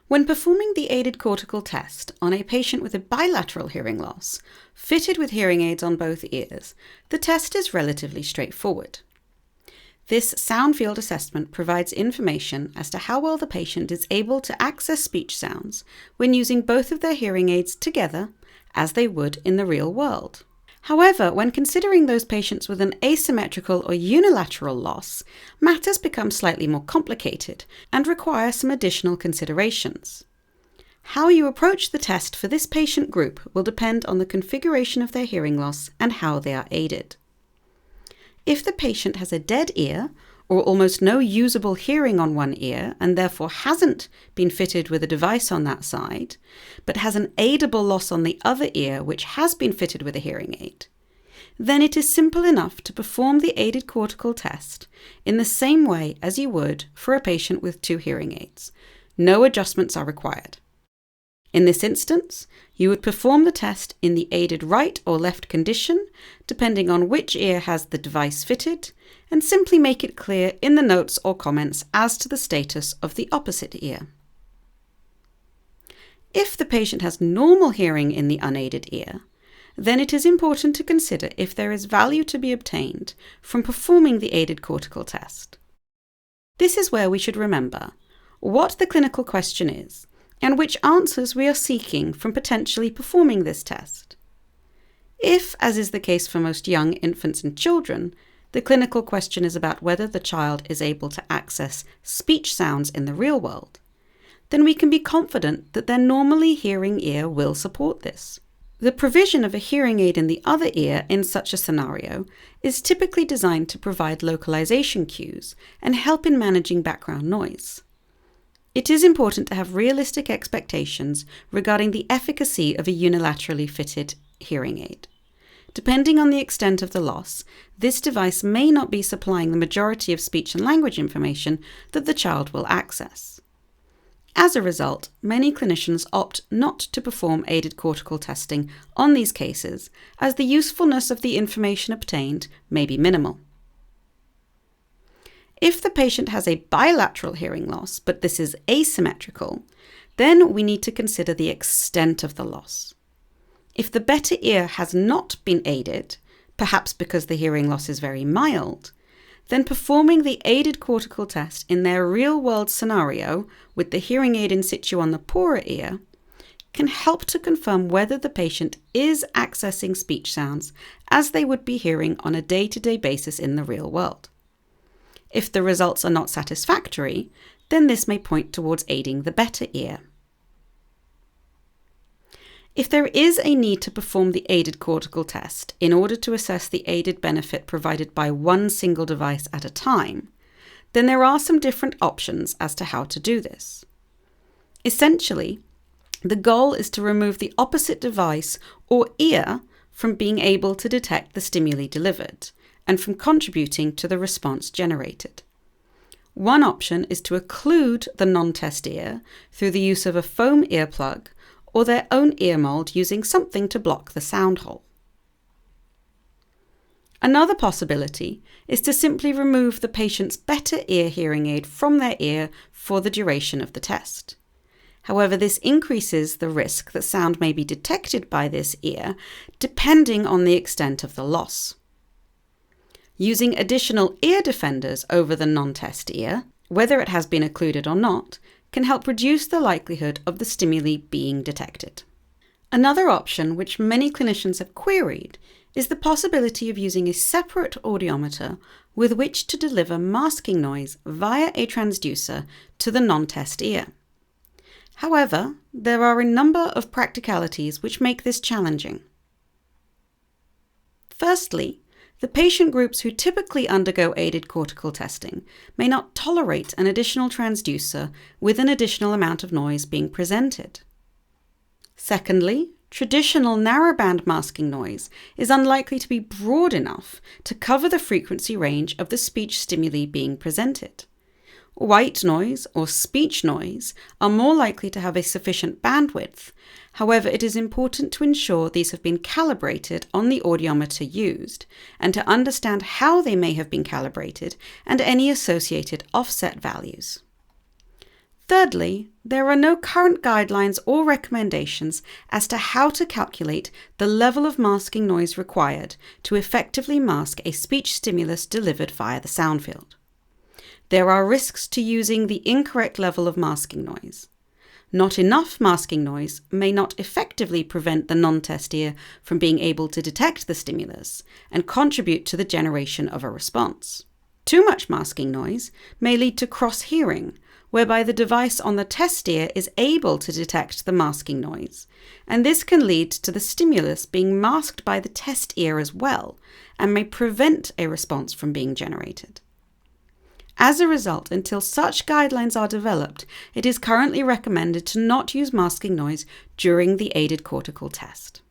When performing the aided cortical test on a patient with a bilateral hearing loss, fitted with hearing aids on both ears, the test is relatively straightforward. This sound field assessment provides information as to how well the patient is able to access speech sounds when using both of their hearing aids together, as they would in the real world. However, when considering those patients with an asymmetrical or unilateral loss, matters become slightly more complicated and require some additional considerations. How you approach the test for this patient group will depend on the configuration of their hearing loss and how they are aided. If the patient has a dead ear or almost no usable hearing on one ear and therefore hasn't been fitted with a device on that side, but has an aidable loss on the other ear which has been fitted with a hearing aid, then it is simple enough to perform the aided cortical test in the same way as you would for a patient with two hearing aids. No adjustments are required. In this instance, you would perform the test in the aided right or left condition, depending on which ear has the device fitted, and simply make it clear in the notes or comments as to the status of the opposite ear. If the patient has normal hearing in the unaided ear, then it is important to consider if there is value to be obtained from performing the aided cortical test. This is where we should remember what the clinical question is, and which answers we are seeking from potentially performing this test. If, as is the case for most young infants and children, the clinical question is about whether the child is able to access speech sounds in the real world, then we can be confident that their normally hearing ear will support this. The provision of a hearing aid in the other ear in such a scenario is typically designed to provide localization cues and help in managing background noise. It is important to have realistic expectations regarding the efficacy of a unilaterally fitted hearing aid. Depending on the extent of the loss, this device may not be supplying the majority of speech and language information that the child will access. As a result, many clinicians opt not to perform aided cortical testing on these cases, as the usefulness of the information obtained may be minimal. If the patient has a bilateral hearing loss, but this is asymmetrical, then we need to consider the extent of the loss. If the better ear has not been aided, perhaps because the hearing loss is very mild, then performing the aided cortical test in their real-world scenario with the hearing aid in situ on the poorer ear can help to confirm whether the patient is accessing speech sounds as they would be hearing on a day-to-day basis in the real world. If the results are not satisfactory, then this may point towards aiding the better ear. If there is a need to perform the aided cortical test in order to assess the aided benefit provided by one single device at a time, then there are some different options as to how to do this. Essentially, the goal is to remove the opposite device or ear from being able to detect the stimuli delivered, and from contributing to the response generated. One option is to occlude the non-test ear through the use of a foam earplug or their own ear mold using something to block the sound hole. Another possibility is to simply remove the patient's better ear hearing aid from their ear for the duration of the test. However, this increases the risk that sound may be detected by this ear depending on the extent of the loss. Using additional ear defenders over the non-test ear, whether it has been occluded or not, can help reduce the likelihood of the stimuli being detected. Another option which many clinicians have queried is the possibility of using a separate audiometer with which to deliver masking noise via a transducer to the non-test ear. However, there are a number of practicalities which make this challenging. Firstly, the patient groups who typically undergo aided cortical testing may not tolerate an additional transducer with an additional amount of noise being presented. Secondly, traditional narrowband masking noise is unlikely to be broad enough to cover the frequency range of the speech stimuli being presented. White noise or speech noise are more likely to have a sufficient bandwidth. However, it is important to ensure these have been calibrated on the audiometer used and to understand how they may have been calibrated and any associated offset values. Thirdly, there are no current guidelines or recommendations as to how to calculate the level of masking noise required to effectively mask a speech stimulus delivered via the sound field. There are risks to using the incorrect level of masking noise. Not enough masking noise may not effectively prevent the non-test ear from being able to detect the stimulus and contribute to the generation of a response. Too much masking noise may lead to cross-hearing, whereby the device on the test ear is able to detect the masking noise, and this can lead to the stimulus being masked by the test ear as well, and may prevent a response from being generated. As a result, until such guidelines are developed, it is currently recommended to not use masking noise during the aided cortical test.